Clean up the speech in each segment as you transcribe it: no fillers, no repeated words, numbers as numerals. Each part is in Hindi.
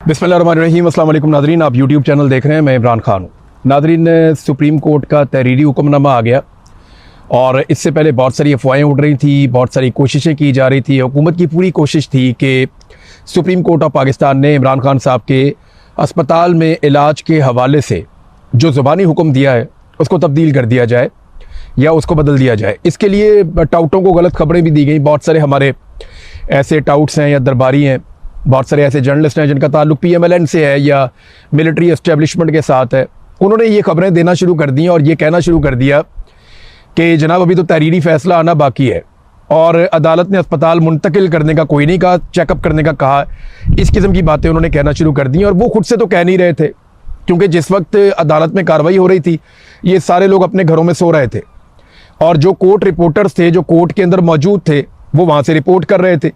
बिस्मिल्लाहिर्रहमानिर्रहीम। अस्सलाम वालेकुम नादरीन, आप यूट्यूब चैनल देख रहे हैं। मैं इमरान खान हूँ। नादरीन, सुप्रीम कोर्ट का तहरीरी हुक्मनामा आ गया और इससे पहले बहुत सारी अफवाहें उड़ रही थी, बहुत सारी कोशिशें की जा रही थी। हुकूमत की पूरी कोशिश थी कि सुप्रीम कोर्ट ऑफ पाकिस्तान ने इमरान खान साहब के अस्पताल में इलाज के हवाले से जो ज़ुबानी हुक्म दिया है उसको तब्दील कर दिया जाए या उसको बदल दिया जाए। इसके लिए टाउटों को गलत खबरें भी दी गई। बहुत सारे हमारे ऐसे टाउट्स हैं या दरबारी हैं, बहुत सारे ऐसे जर्नलिस्ट हैं जिनका ताल्लुक PMLN से है या मिलिट्री एस्टेब्लिशमेंट के साथ है। उन्होंने ये खबरें देना शुरू कर दी और ये कहना शुरू कर दिया कि जनाब अभी तो तहरीरी फ़ैसला आना बाकी है और अदालत ने अस्पताल मुंतकिल करने का कोई नहीं कहा, चेकअप करने का कहा। इस किस्म की बातें उन्होंने कहना शुरू कर दी और वो खुद से तो कह नहीं रहे थे, क्योंकि जिस वक्त अदालत में कार्रवाई हो रही थी ये सारे लोग अपने घरों में सो रहे थे और जो कोर्ट रिपोर्टर्स थे, जो कोर्ट के अंदर मौजूद थे, वो वहाँ से रिपोर्ट कर रहे थे।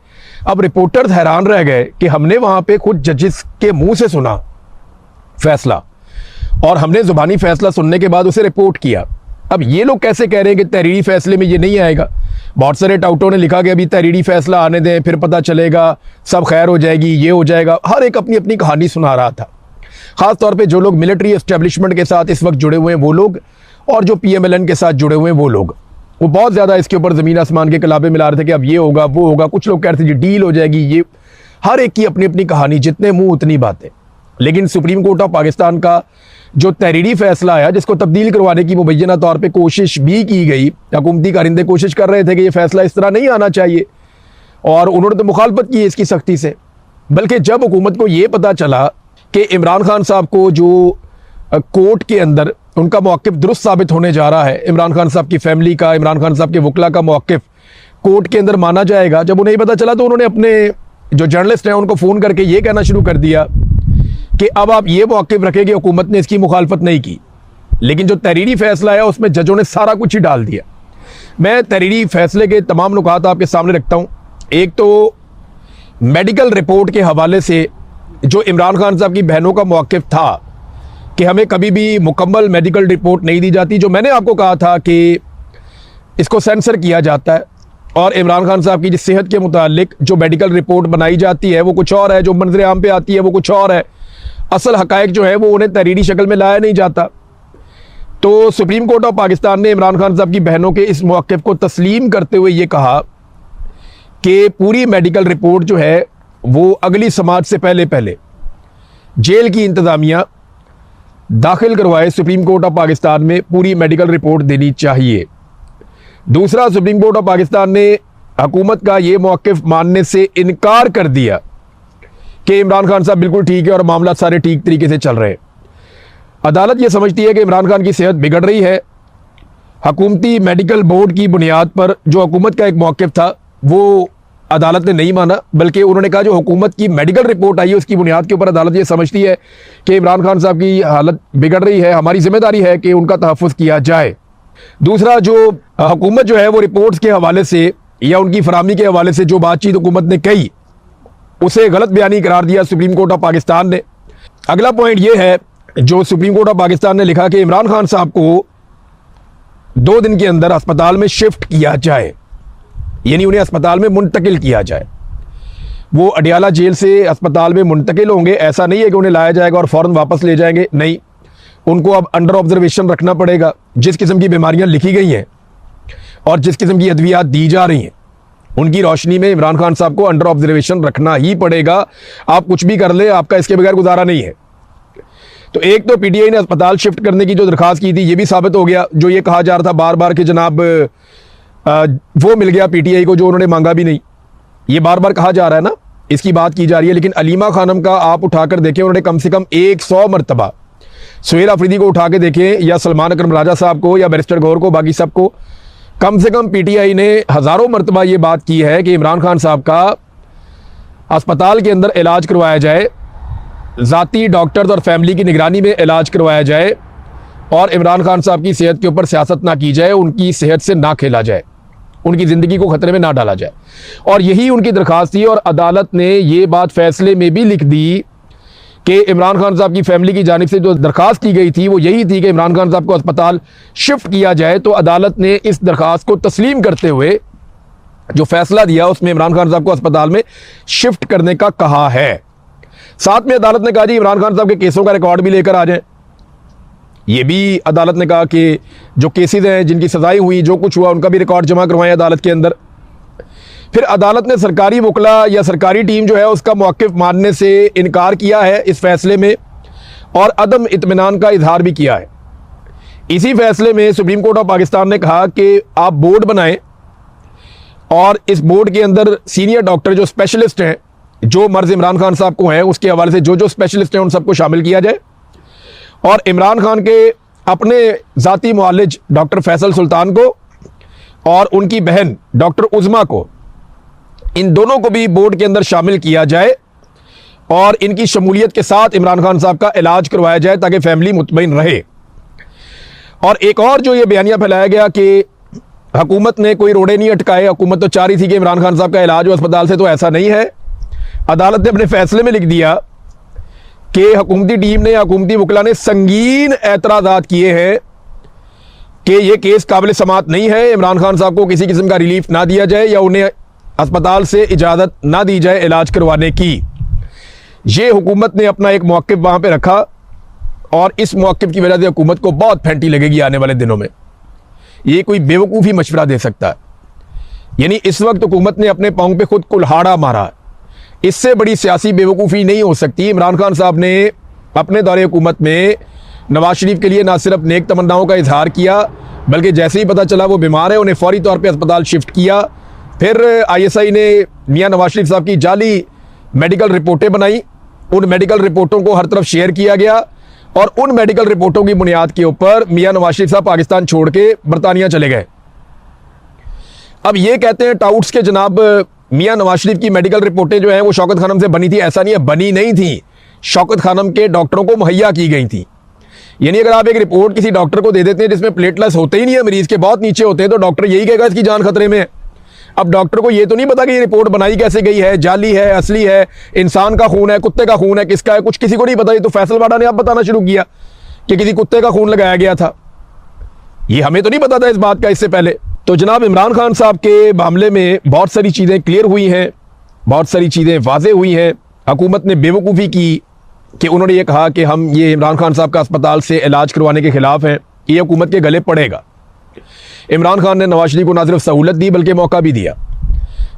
अब रिपोर्टर्स हैरान रह गए कि हमने वहाँ पे खुद जजेस के मुंह से सुना फैसला और हमने ज़ुबानी फैसला सुनने के बाद उसे रिपोर्ट किया। अब ये लोग कैसे कह रहे हैं कि तहरीरी फैसले में ये नहीं आएगा। बहुत सारे टाउटों ने लिखा कि अभी तहरीरी फैसला आने दें, फिर पता चलेगा, सब खैर हो जाएगी, ये हो जाएगा। हर एक अपनी अपनी कहानी सुना रहा था। ख़ास तौर पे जो लोग मिलिट्री एस्टेब्लिशमेंट के साथ इस वक्त जुड़े हुए हैं वो लोग, और जो PMLN के साथ जुड़े हुए हैं वो लोग, वो बहुत ज़्यादा इसके ऊपर ज़मीन आसमान के कलाबे मिला रहे थे कि अब ये होगा, वो होगा। कुछ लोग कह रहे थे जी डील हो जाएगी। ये हर एक की अपनी अपनी कहानी, जितने मुंह उतनी बातें। लेकिन सुप्रीम कोर्ट ऑफ पाकिस्तान का जो तहरीरी फैसला आया, जिसको तब्दील करवाने की मुबैना तौर पे कोशिश भी की गई, हुकूमती कारिंदे कोशिश कर रहे थे कि ये फैसला इस तरह नहीं आना चाहिए और उन्होंने तो मुखालफत की इसकी सख्ती से। बल्कि जब हुकूमत को ये पता चला कि इमरान खान साहब को जो कोर्ट के अंदर उनका मौक़िफ़ दुरुस्त साबित होने जा रहा है, इमरान खान साहब की फैमिली का, इमरान खान साहब के वकला का मौक़िफ़ कोर्ट के अंदर माना जाएगा, जब उन्हें पता चला तो उन्होंने अपने जो जर्नलिस्ट हैं उनको फ़ोन करके ये कहना शुरू कर दिया कि अब आप ये मौक़िफ़ रखें कि हुकूमत ने इसकी मुखालफत नहीं की। लेकिन जो तहरीरी फ़ैसला है उसमें जजों ने सारा कुछ ही डाल दिया। मैं तहरीरी फ़ैसले के तमाम नुकात आपके सामने रखता हूँ। एक तो मेडिकल रिपोर्ट के हवाले से जो इमरान खान साहब की बहनों का मौक़िफ़ था कि हमें कभी भी मुकम्मल मेडिकल रिपोर्ट नहीं दी जाती, जो मैंने आपको कहा था कि इसको सेंसर किया जाता है और इमरान खान साहब की जिस सेहत के मुतालिक जो मेडिकल रिपोर्ट बनाई जाती है वो कुछ और है, जो मंजर आम पे आती है वो कुछ और है। असल हकायक जो है वो उन्हें तहरीरी शक्ल में लाया नहीं जाता। तो सुप्रीम कोर्ट ऑफ पाकिस्तान ने इमरान खान साहब की बहनों के इस मौक़िफ़ को तस्लीम करते हुए ये कहा कि पूरी मेडिकल रिपोर्ट जो है वो अगली समात से पहले पहले जेल की इंतज़ामिया दाखिल करवाए सुप्रीम कोर्ट ऑफ पाकिस्तान में पूरी मेडिकल रिपोर्ट देनी चाहिए। दूसरा, सुप्रीम कोर्ट ऑफ पाकिस्तान ने हुकूमत का ये मौक़िफ़ मानने से इनकार कर दिया कि इमरान खान साहब बिल्कुल ठीक है और मामला सारे ठीक तरीके से चल रहे हैं। अदालत ये समझती है कि इमरान खान की सेहत बिगड़ रही है। हुकूमती मेडिकल बोर्ड की बुनियाद पर जो हुकूमत का एक मौक़िफ़ था वो अदालत ने नहीं माना, बल्कि उन्होंने कहा जो हुकूमत की मेडिकल रिपोर्ट आई है उसकी बुनियाद के ऊपर अदालत ये समझती है कि इमरान खान साहब की हालत बिगड़ रही है, हमारी जिम्मेदारी है कि उनका तहफ़्फ़ुज़ किया जाए। दूसरा, जो हुकूमत जो है वो रिपोर्ट्स के हवाले से या उनकी फराहमी के हवाले से जो बातचीत हुकूमत ने कही उसे गलत बयानी करार दिया सुप्रीम कोर्ट ऑफ पाकिस्तान ने। अगला पॉइंट ये है जो सुप्रीम कोर्ट ऑफ पाकिस्तान ने लिखा कि इमरान खान साहब को 2 दिन के अंदर अस्पताल में शिफ्ट किया जाए, यानी उन्हें अस्पताल में मुंतकिल किया जाए। वो अडियाला जेल से अस्पताल में मुंतकिल होंगे। ऐसा नहीं है कि उन्हें लाया जाएगा और फ़ौरन वापस ले जाएंगे, नहीं, उनको अब अंडर ऑब्जर्वेशन रखना पड़ेगा। जिस किस्म की बीमारियां लिखी गई हैं और जिस किस्म की अद्वियात दी जा रही हैं उनकी रोशनी में इमरान खान साहब को अंडर ऑब्जर्वेशन रखना ही पड़ेगा। आप कुछ भी कर ले, आपका इसके बगैर गुजारा नहीं है। तो एक तो PTI ने अस्पताल शिफ्ट करने की जो दरख्वास्त की थी ये भी साबित हो गया। जो ये कहा जा रहा था बार बार कि जनाब वो मिल गया PTI को जो उन्होंने मांगा भी नहीं, ये बार बार कहा जा रहा है ना, इसकी बात की जा रही है। लेकिन अलीमा खानम का आप उठाकर देखें, उन्होंने कम से कम 100 मरतबा सुहेल अफरीदी को उठा के देखें या सलमान अकरम राजा साहब को या बैरिस्टर गौर को, बाकी सबको, कम से कम PTI ने हज़ारों मरतबा ये बात की है कि इमरान खान साहब का अस्पताल के अंदर इलाज करवाया जाए, ज़ाती डॉक्टर्स और फैमिली की निगरानी में इलाज करवाया जाए और इमरान खान साहब की सेहत के ऊपर सियासत ना की जाए, उनकी सेहत से ना खेला जाए, उनकी ज़िंदगी को ख़तरे में ना डाला जाए। और यही उनकी दरख्वास्त थी और अदालत ने ये बात फ़ैसले में भी लिख दी कि इमरान खान साहब की फैमिली की जानिब से जो दरख्वास्त की गई थी वो यही थी कि इमरान खान साहब को अस्पताल शिफ्ट किया जाए। तो अदालत ने इस दरख्वास्त को तस्लीम करते हुए जो फैसला दिया उसमें इमरान खान साहब को अस्पताल में शिफ्ट करने का कहा है। साथ में अदालत ने कहा जी इमरान खान साहब के केसों का रिकॉर्ड भी लेकर आ जाए। ये भी अदालत ने कहा कि जो केसेस हैं, जिनकी सजाएं हुई, जो कुछ हुआ, उनका भी रिकॉर्ड जमा करवाएं अदालत के अंदर। फिर अदालत ने सरकारी वकला या सरकारी टीम जो है उसका मौक़िफ़ मानने से इनकार किया है इस फैसले में, और अदम इत्मीनान का इजहार भी किया है। इसी फैसले में सुप्रीम कोर्ट ऑफ पाकिस्तान ने कहा कि आप बोर्ड बनाएं और इस बोर्ड के अंदर सीनियर डॉक्टर जो स्पेशलिस्ट हैं, जो मर्ज इमरान खान साहब को हैं उसके हवाले से जो स्पेशलिस्ट हैं उन सबको शामिल किया जाए, और इमरान खान के अपने ज़ाती मुआलिज डॉक्टर फैसल सुल्तान को और उनकी बहन डॉक्टर उज़मा को, इन दोनों को भी बोर्ड के अंदर शामिल किया जाए और इनकी शमूलियत के साथ इमरान खान साहब का इलाज करवाया जाए ताकि फैमिली मुतमईन रहे। और एक और जो ये बयानिया फैलाया गया कि हुकूमत ने कोई रोड़े नहीं अटकाए, हुकूमत तो चाह रही थी कि इमरान खान साहब का इलाज हो अस्पताल से, तो ऐसा नहीं है। अदालत ने अपने फैसले में लिख दिया कि हुकूमती टीम ने, हुकूमती वकला ने संगीन एतराज़ात किए हैं कि यह केस काबिल समात नहीं है, इमरान खान साहब को किसी किस्म का रिलीफ ना दिया जाए या उन्हें अस्पताल से इजाज़त ना दी जाए इलाज करवाने की। ये हुकूमत ने अपना एक मौक़िफ़ वहाँ पे रखा और इस मौक़िफ़ की वजह से हुकूमत को बहुत फेंटी लगेगी आने वाले दिनों में। ये कोई बेवकूफ़ी मशवरा दे सकता है। यानी इस वक्त हुकूमत ने अपने पाँव पे खुद कुल्हाड़ा मारा। इससे बड़ी सियासी बेवकूफ़ी नहीं हो सकती। इमरान खान साहब ने अपने दौरे हुकूमत में नवाज शरीफ के लिए ना सिर्फ नेक तमन्नाओं का इजहार किया, बल्कि जैसे ही पता चला वो बीमार है उन्हें फौरी तौर पर अस्पताल शिफ्ट किया। फिर ISI ने मियाँ नवाज शरीफ साहब की जाली मेडिकल रिपोर्टें बनाई, उन मेडिकल रिपोर्टों को हर तरफ शेयर किया गया और उन मेडिकल रिपोर्टों की बुनियाद के ऊपर मियाँ नवाज शरीफ साहब पाकिस्तान छोड़ के बरतानिया चले गए। अब ये कहते हैं टाउट्स के जनाब मियाँ नवाज शरीफ की मेडिकल रिपोर्टें जो हैं वो शौकत खानम से बनी थी। ऐसा नहीं है, बनी नहीं थी, शौकत खानम के डॉक्टरों को मुहैया की गई थी। यानी अगर आप एक रिपोर्ट किसी डॉक्टर को दे देते हैं जिसमें प्लेटलेट्स होते ही नहीं है, मरीज के बहुत नीचे होते हैं, तो डॉक्टर यही कहेगा इसकी जान खतरे में है। अब डॉक्टर को ये तो नहीं पता कि ये रिपोर्ट बनाई कैसे गई है, जाली है, असली है, इंसान का खून है, कुत्ते का खून है, किसका है, कुछ किसी को नहीं पता। ये तो फैसल वाडा ने अब बताना शुरू किया कि किसी कुत्ते का खून लगाया गया था। ये हमें तो नहीं पता था इस बात का इससे पहले। तो जनाब इमरान खान साहब के मामले में बहुत सारी चीज़ें क्लियर हुई हैं, बहुत सारी चीज़ें वाज़ेह हुई हैं। हुकूमत ने बेवकूफ़ी की कि उन्होंने ये कहा कि हम ये इमरान खान साहब का अस्पताल से इलाज करवाने के ख़िलाफ़ हैं। ये हुकूमत के गले पड़ेगा। इमरान खान ने नवाज शरीफ को ना सिर्फ सहूलत दी बल्कि मौका भी दिया,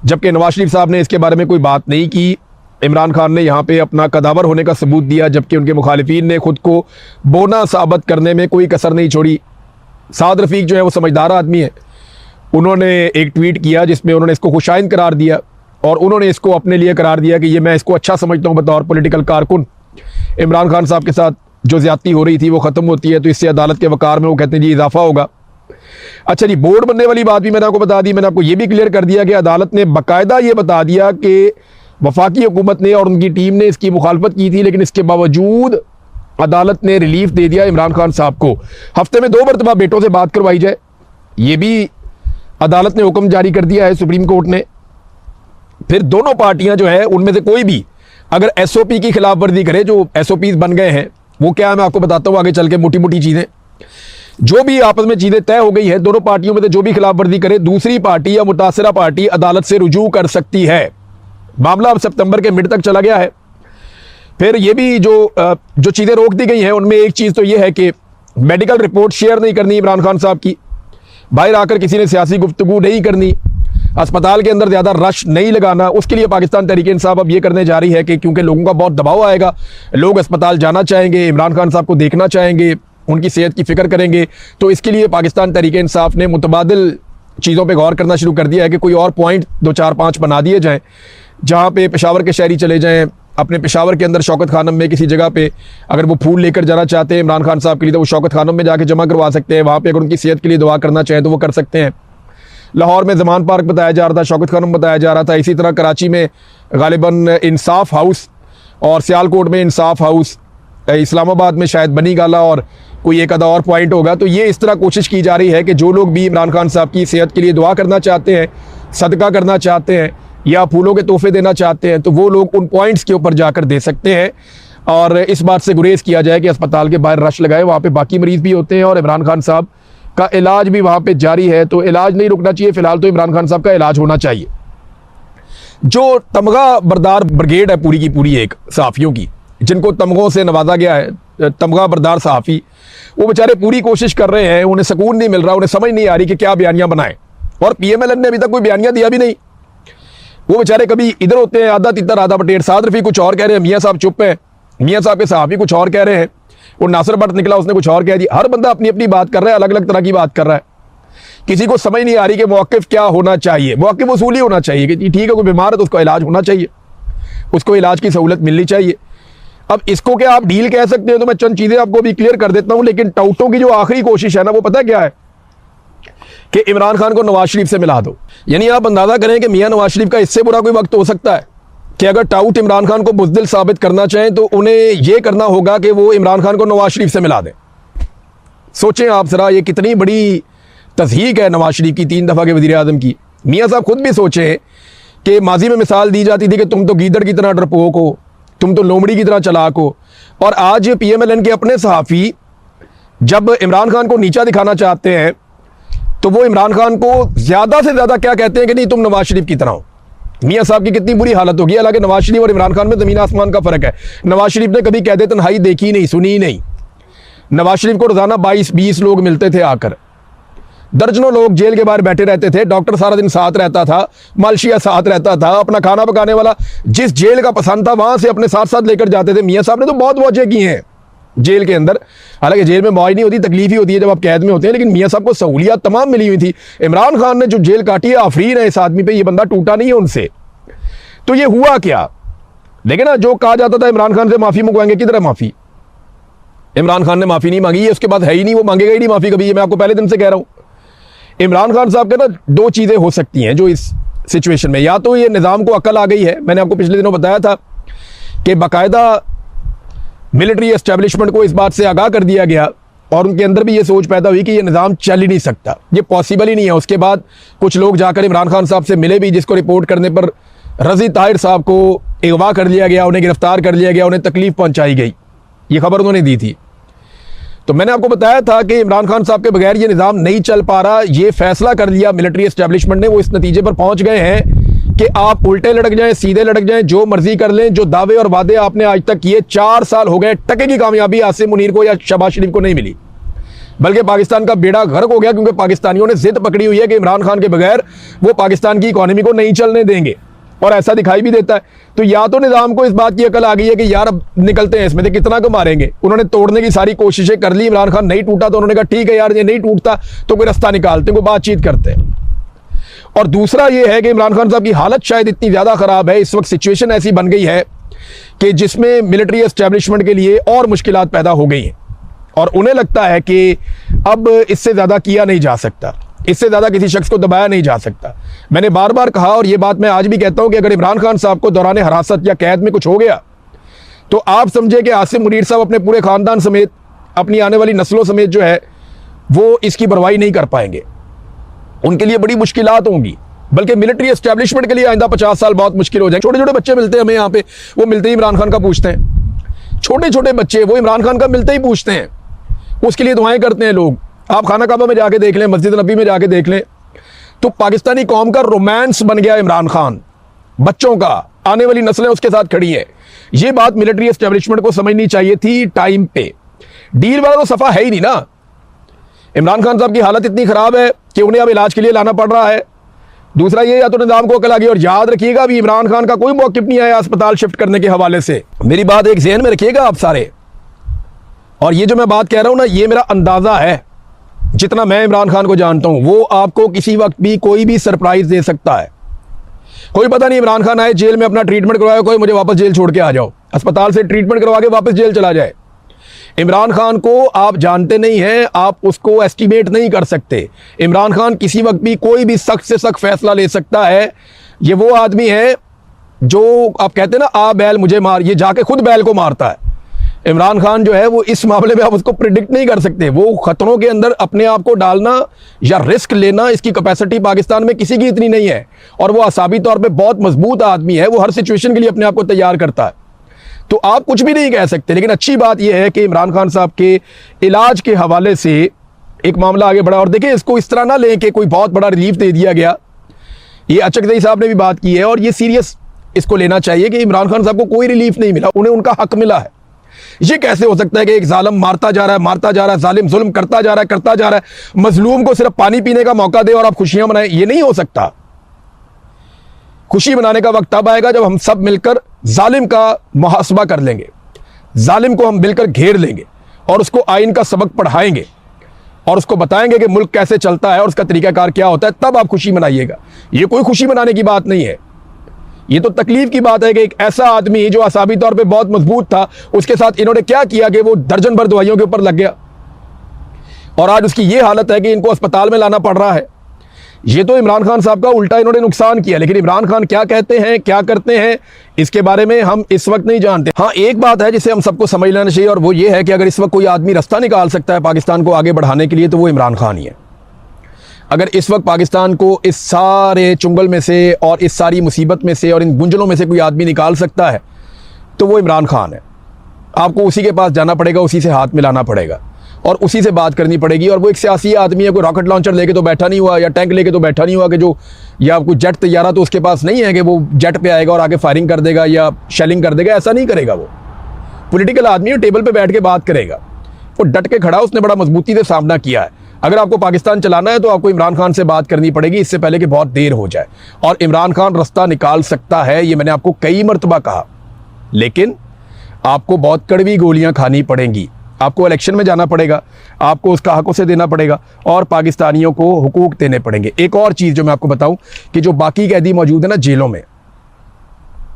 जबकि नवाज शरीफ साहब ने इसके बारे में कोई बात नहीं की। इमरान खान ने यहाँ पे अपना कदावर होने का सबूत दिया, जबकि उनके मुखालिफिन ने खुद को बोना साबित करने में कोई कसर नहीं छोड़ी। साद रफ़ीक जो है वो समझदार आदमी है, उन्होंने एक ट्वीट किया जिसमें उन्होंने इसको खुशाइंद करार दिया और उन्होंने इसको अपने लिए करार दिया कि ये मैं इसको अच्छा समझता हूँ बतौर पॉलिटिकल कारकुन। इमरान खान साहब के साथ जो ज़्यादती हो रही थी वो ख़त्म होती है, तो इससे अदालत के वक़ार में वो कहते हैं जी इजाफा होगा। अच्छा जी, बोर्ड बनने वाली बात भी मैंने आपको बता दी। मैंने आपको ये भी क्लियर कर दिया कि अदालत ने बाकायदा ये बता दिया कि वफाकी हुकूमत ने और उनकी टीम ने इसकी मुखालफत की थी, लेकिन इसके बावजूद अदालत ने रिलीफ दे दिया इमरान खान साहब को। हफ्ते में 2 मरतबा बेटों से बात करवाई जाए, ये भी अदालत ने हुक्म जारी कर दिया है सुप्रीम कोर्ट ने। फिर दोनों पार्टियां जो है उनमें से कोई भी अगर SOP की खिलाफ वर्जी करे, जो SOPs बन गए हैं वो क्या है मैं आपको बताता हूँ आगे चल के। मोटी मोटी चीज़ें जो भी आपस में चीज़ें तय हो गई है, दोनों पार्टियों में से जो भी खिलाफ वर्जी करे, दूसरी पार्टी या मुतासरा पार्टी अदालत से रुजू कर सकती है। मामला अब सितंबर के मिड तक चला गया है। फिर ये भी जो चीज़ें रोक दी गई हैं उनमें एक चीज़ तो ये है कि मेडिकल रिपोर्ट शेयर नहीं करनी इमरान खान साहब की, बाहर आकर किसी ने सियासी गुफ्तगू नहीं करनी, अस्पताल के अंदर ज़्यादा रश नहीं लगाना। उसके लिए पाकिस्तान तहरीक इंसाफ अब ये करने जा रही है कि क्योंकि लोगों का बहुत दबाव आएगा, लोग अस्पताल जाना चाहेंगे, इमरान खान साहब को देखना चाहेंगे, उनकी सेहत की फ़िक्र करेंगे, तो इसके लिए पाकिस्तान तहरीक इंसाफ ने मुतबादिल चीज़ों पे गौर करना शुरू कर दिया है कि कोई और पॉइंट 2 4 5 बना दिए जाएँ, जहाँ पे पेशावर के शहरी चले जाएँ। अपने पेशावर के अंदर शौकत खानम में किसी जगह पे अगर वो फूल लेकर जाना चाहते हैं इमरान खान साहब के लिए, तो वो शौकत खानम में जाके जमा करवा सकते हैं। वहाँ पे अगर उनकी सेहत के लिए दुआ करना चाहें तो वो कर सकते हैं। लाहौर में ज़मान पार्क बताया जा रहा था, शौकत खानम बताया जा रहा था। इसी तरह कराची में गालिबन इंसाफ हाउस और सियालकोट में इंसाफ हाउस, इस्लामाबाद में शायद बनी गाला और कोई एक आधा और पॉइंट होगा। तो ये इस तरह कोशिश की जा रही है कि जो लोग भी इमरान खान साहब की सेहत के लिए दुआ करना चाहते हैं, सदका करना चाहते हैं या फूलों के तोहफे देना चाहते हैं, तो वो लोग उन पॉइंट्स के ऊपर जाकर दे सकते हैं। और इस बात से गुरेज किया जाए कि अस्पताल के बाहर रश लगाए, वहाँ पे बाकी मरीज़ भी होते हैं और इमरान खान साहब का इलाज भी वहाँ पे जारी है। तो इलाज नहीं रुकना चाहिए, फ़िलहाल तो इमरान खान साहब का इलाज होना चाहिए। जो तमगा बरदार ब्रिगेड है पूरी की पूरी एक सहाफ़ियों की, जिनको तमगों से नवाजा गया है, तमगा बरदार सहाफ़ी, वो बेचारे पूरी कोशिश कर रहे हैं, उन्हें सुकून नहीं मिल रहा, उन्हें समझ नहीं आ रही कि क्या बयानियाँ बनाएं। और PMLN ने अभी तक कोई बयानियाँ दिया भी नहीं। वो बेचारे कभी इधर होते हैं, आधा तितर आधा बटेर। साद रफ़ी कुछ और कह रहे हैं, मियाँ साहब चुप हैं, मियाँ साहब के सहाफ़ी कुछ और कह रहे हैं, वो नासिर भट्ट निकला उसने कुछ और कह दिया। हर बंदा अपनी अपनी बात कर रहा है, अलग अलग तरह की बात कर रहा है। किसी को समझ नहीं आ रही कि मौक़िफ़ क्या होना चाहिए। मौक़िफ़ वसूली होना चाहिए कि ठीक है, कोई बीमार है तो उसका इलाज होना चाहिए, उसको इलाज की सहूलत मिलनी चाहिए। अब इसको क्या आप डील कह सकते हैं, तो मैं चंद चीज़ें आपको भी क्लियर कर देता हूं। लेकिन टाउटों की जो आखिरी कोशिश है ना, वो पता क्या है कि इमरान खान को नवाज शरीफ से मिला दो। यानी आप अंदाजा करें कि मियां नवाज शरीफ का इससे बुरा कोई वक्त हो सकता है कि अगर टाउट इमरान खान को बुज़दिल साबित करना चाहें तो उन्हें यह करना होगा कि वो इमरान खान को नवाज शरीफ से मिला दें। सोचें आप जरा, ये कितनी बड़ी तज़हीक है नवाज शरीफ की, 3 दफ़ा के वज़ीर आज़म की। मियाँ साहब खुद भी सोचें कि माजी में मिसाल दी जाती थी कि तुम तो गीदड़ की तरह डरपोक हो, तुम तो लोमड़ी की तरह चलाक हो, और आज PMLN के अपने सहाफ़ी जब इमरान खान को नीचा दिखाना चाहते हैं तो वो इमरान खान को ज़्यादा से ज़्यादा क्या कहते हैं कि नहीं तुम नवाज शरीफ की तरह हो। मियाँ साहब की कितनी बुरी हालत होगी। हालांकि नवाज शरीफ और इमरान खान में ज़मीन आसमान का फ़र्क है। नवाज शरीफ ने कभी कैद तन्हाई देखी नहीं, सुनी नहीं। नवाज शरीफ को रोज़ाना 22-20 लोग मिलते थे आकर, दर्जनों लोग जेल के बाहर बैठे रहते थे, डॉक्टर सारा दिन साथ रहता था, मालशिया साथ रहता था, अपना खाना पकाने वाला जिस जेल का पसंद था वहाँ से अपने साथ साथ लेकर जाते थे। मियाँ साहब ने तो बहुत मौजें की हैं जेल के अंदर। हालांकि जेल में मौज नहीं होती, तकलीफ ही होती है जब आप कैद में होते हैं, लेकिन मियाँ साहब को सहूलियत तमाम मिली हुई थी। इमरान खान ने जो जेल काटी है, आफरीन है इस आदमी पे, ये बंदा टूटा नहीं है उनसे। तो ये हुआ क्या, लेकिन ना जो कहा जाता था इमरान खान से माफ़ी मंगवाएंगे, किधर है माफ़ी? इमरान खान ने माफ़ी नहीं मांगी है, उसके बाद है ही नहीं, वो मांगेगा ही नहीं माफ़ी कभी। ये मैं आपको पहले दिन से कह रहा हूँ। इमरान खान साहब के ना 2 चीज़ें हो सकती हैं जो इस सिचुएशन में, या तो ये निज़ाम को अकल आ गई है। मैंने आपको पिछले दिनों बताया था कि बाकायदा मिलिट्री एस्टेब्लिशमेंट को इस बात से आगाह कर दिया गया और उनके अंदर भी ये सोच पैदा हुई कि ये निज़ाम चल ही नहीं सकता, ये पॉसिबल ही नहीं है। उसके बाद कुछ लोग जाकर इमरान खान साहब से मिले भी, जिसको रिपोर्ट करने पर रज़ी ताहिर साहब को अगवा कर लिया गया, उन्हें गिरफ्तार कर लिया गया, उन्हें तकलीफ पहुँचाई गई। ये खबर उन्होंने दी थी। तो मैंने आपको बताया था कि इमरान खान साहब के बगैर ये निज़ाम नहीं चल पा रहा। ये फैसला कर लिया मिलिट्री एस्टेब्लिशमेंट ने, वो इस नतीजे पर पहुंच गए हैं कि आप उल्टे लटक जाएं, सीधे लटक जाएं, जो मर्जी कर लें, जो दावे और वादे आपने आज तक किए, 4 साल हो गए, टके की कामयाबी आसिम मुनीर को या शहबाज शरीफ को नहीं मिली, बल्कि पाकिस्तान का बेड़ा गर्क हो गया, क्योंकि पाकिस्तानियों ने जिद पकड़ी हुई है कि इमरान खान के बगैर वो पाकिस्तान की इकॉनमी को नहीं चलने देंगे, और ऐसा दिखाई भी देता है। तो या तो निज़ाम को इस बात की अकल आ गई है कि यार अब निकलते हैं इसमें से, कितना को मारेंगे। उन्होंने तोड़ने की सारी कोशिशें कर ली, इमरान खान नहीं टूटा तो उन्होंने कहा ठीक है यार, ये नहीं टूटता तो कोई रास्ता निकालते हैं, कोई बातचीत करते हैं। और दूसरा ये है कि इमरान खान साहब की हालत शायद इतनी ज़्यादा ख़राब है, इस वक्त सिचुएशन ऐसी बन गई है कि जिसमें मिलिट्री एस्टेब्लिशमेंट के लिए और मुश्किलात पैदा हो गई हैं, और उन्हें लगता है कि अब इससे ज़्यादा किया नहीं जा सकता, इससे ज़्यादा किसी शख्स को दबाया नहीं जा सकता। मैंने बार बार कहा, और ये बात मैं आज भी कहता हूं, कि अगर इमरान खान साहब को दौरान हिरासत या कैद में कुछ हो गया तो आप समझे कि आसिम मुनीर साहब अपने पूरे ख़ानदान समेत, अपनी आने वाली नस्लों समेत जो है वो इसकी परवाही नहीं कर पाएंगे। उनके लिए बड़ी मुश्किलात होंगी, बल्कि मिलिट्री एस्टेब्लिशमेंट के लिए आइंदा 50 साल बहुत मुश्किल हो जाएंगे। छोटे छोटे बच्चे मिलते हैं हमें यहाँ पे, वो मिलते ही इमरान खान का पूछते हैं। छोटे छोटे बच्चे वो इमरान खान का मिलते ही पूछते हैं, उसके लिए दुआएं करते हैं लोग। आप खाना काबा में जाके देख लें, मस्जिद नबी में जाके देख लें, तो पाकिस्तानी कौम का रोमांस बन गया इमरान खान। बच्चों का, आने वाली नस्लें उसके साथ खड़ी हैं। ये बात मिलिट्री एस्टेब्लिशमेंट को समझनी चाहिए थी टाइम पे। डील वाला तो सफा है ही नहीं ना। इमरान खान साहब की हालत इतनी खराब है कि उन्हें अब इलाज के लिए लाना पड़ रहा है। दूसरा ये, या तो निज़ाम को अकल आ गई, और याद रखिएगा अभी इमरान खान का कोई मौक़िफ़ नहीं आया अस्पताल शिफ्ट करने के हवाले से। मेरी बात एक ज़हन में रखिएगा आप सारे, और ये जो मैं बात कह रहा हूं ना, ये मेरा अंदाज़ा है, जितना मैं इमरान खान को जानता हूं। वो आपको किसी वक्त भी कोई भी सरप्राइज दे सकता है। कोई पता नहीं, इमरान खान आए जेल में अपना ट्रीटमेंट करवाया, कोई मुझे वापस जेल छोड़ के आ जाओ, अस्पताल से ट्रीटमेंट करवा के वापस जेल चला जाए। इमरान खान को आप जानते नहीं हैं, आप उसको एस्टिमेट नहीं कर सकते। इमरान खान किसी वक्त भी कोई भी सख्त से सख्त फैसला ले सकता है। ये वो आदमी है जो आप कहते हैं ना, आ बैल मुझे मार, ये जाके खुद बैल को मारता है। इमरान खान जो है वो इस मामले में आप उसको प्रिडिक्ट नहीं कर सकते। वो खतरों के अंदर अपने आप को डालना या रिस्क लेना, इसकी कैपेसिटी पाकिस्तान में किसी की इतनी नहीं है। और वो असाबी तौर पे बहुत मजबूत आदमी है, वो हर सिचुएशन के लिए अपने आप को तैयार करता है। तो आप कुछ भी नहीं कह सकते। लेकिन अच्छी बात यह है कि इमरान खान साहब के इलाज के हवाले से एक मामला आगे बढ़ा। और देखिए, इसको इस तरह ना लें कि कोई बहुत बड़ा रिलीफ दे दिया गया। ये अचकज़ई साहब ने भी बात की है और ये सीरियस इसको लेना चाहिए कि इमरान खान साहब को कोई रिलीफ नहीं मिला, उन्हें उनका हक मिला है। ये कैसे हो सकता है कि एक जालिम मारता जा रहा है, जालिम जुल्म करता जा रहा है, मजलूम को सिर्फ पानी पीने का मौका दे और आप खुशियां मनाएं? ये नहीं हो सकता। खुशी मनाने का वक्त तब आएगा जब हम सब मिलकर जालिम का मुहासबा कर लेंगे, जालिम को हम मिलकर घेर लेंगे और उसको आइन का सबक पढ़ाएंगे और उसको बताएंगे कि मुल्क कैसे चलता है और उसका तरीकाकार क्या होता है, तब आप खुशी मनाइएगा। ये कोई खुशी मनाने की बात नहीं है, ये तो तकलीफ की बात है कि एक ऐसा आदमी जो असाबी तौर पे बहुत मजबूत था, उसके साथ इन्होंने क्या किया कि वो दर्जन भर दवाइयों के ऊपर लग गया और आज उसकी ये हालत है कि इनको अस्पताल में लाना पड़ रहा है। ये तो इमरान खान साहब का उल्टा इन्होंने नुकसान किया, लेकिन इमरान खान क्या कहते हैं, क्या करते हैं, इसके बारे में हम इस वक्त नहीं जानते। हाँ, एक बात है जिसे हम सबको समझ लेना चाहिए और वो ये है कि अगर इस वक्त कोई आदमी रास्ता निकाल सकता है पाकिस्तान को आगे बढ़ाने के लिए तो वो इमरान खान ही है। अगर इस वक्त पाकिस्तान को इस सारे चुंगल में से और इस सारी मुसीबत में से और इन गुंजलों में से कोई आदमी निकाल सकता है तो वो इमरान खान है। आपको उसी के पास जाना पड़ेगा, उसी से हाथ मिलाना पड़ेगा और उसी से बात करनी पड़ेगी। और वो एक सियासी आदमी है, कोई रॉकेट लॉन्चर लेके तो बैठा नहीं हुआ या टैंक लेके तो बैठा नहीं हुआ कि जो, या कोई जेट तैयारा तो उसके पास नहीं है कि वो जेट पे आएगा और आगे फायरिंग कर देगा या शेलिंग कर देगा। ऐसा नहीं करेगा। वो पॉलिटिकल आदमी है, टेबल पे बैठ के बात करेगा, वो डट के खड़ा, उसने बड़ा मजबूती से सामना किया है। अगर आपको पाकिस्तान चलाना है तो आपको इमरान खान से बात करनी पड़ेगी, इससे पहले कि बहुत देर हो जाए। और इमरान खान रास्ता निकाल सकता है, ये मैंने आपको कई मरतबा कहा, लेकिन आपको बहुत कड़वी गोलियां खानी पड़ेंगी। आपको इलेक्शन में जाना पड़ेगा, आपको उसका हक उसे देना पड़ेगा और पाकिस्तानियों को हुकूक देने पड़ेंगे। एक और चीज़ जो मैं आपको बताऊं कि जो बाकी कैदी मौजूद है ना जेलों में,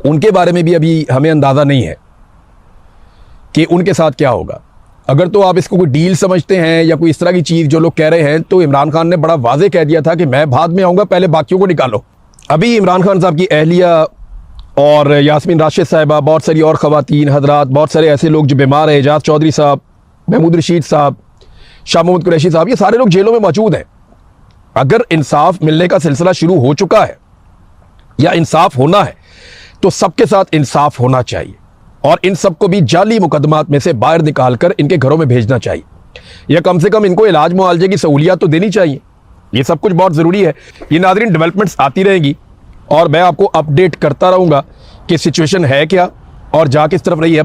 उनके बारे में भी अभी हमें अंदाज़ा नहीं है कि उनके साथ क्या होगा। अगर तो आप इसको कोई डील समझते हैं या कोई इस तरह की चीज़ जो लोग कह रहे हैं, तो इमरान खान ने बड़ा वाजे कह दिया था कि मैं बाद में आऊँगा, पहले बाकियों को निकालो। अभी इमरान खान साहब की अहलिया और यास्मीन राशिद साहिबा, बहुत सारी और ख़वातीन हजरात, बहुत सारे ऐसे लोग जो बीमार हैं, एजाज चौधरी साहब, महमूद रशीद साहब, शाह महमूद कुरैशी साहब, ये सारे लोग जेलों में मौजूद हैं। अगर इंसाफ मिलने का सिलसिला शुरू हो चुका है या इंसाफ होना है तो सबके साथ इंसाफ होना चाहिए और इन सबको भी जाली मुकदमात में से बाहर निकालकर इनके घरों में भेजना चाहिए या कम से कम इनको इलाज मुआवजे की सहूलियत तो देनी चाहिए। ये सब कुछ बहुत ज़रूरी है। ये नाज़रीन डेवलपमेंट्स आती रहेंगी और मैं आपको अपडेट करता रहूँगा कि सिचुएशन है क्या और जा किस तरफ रही है।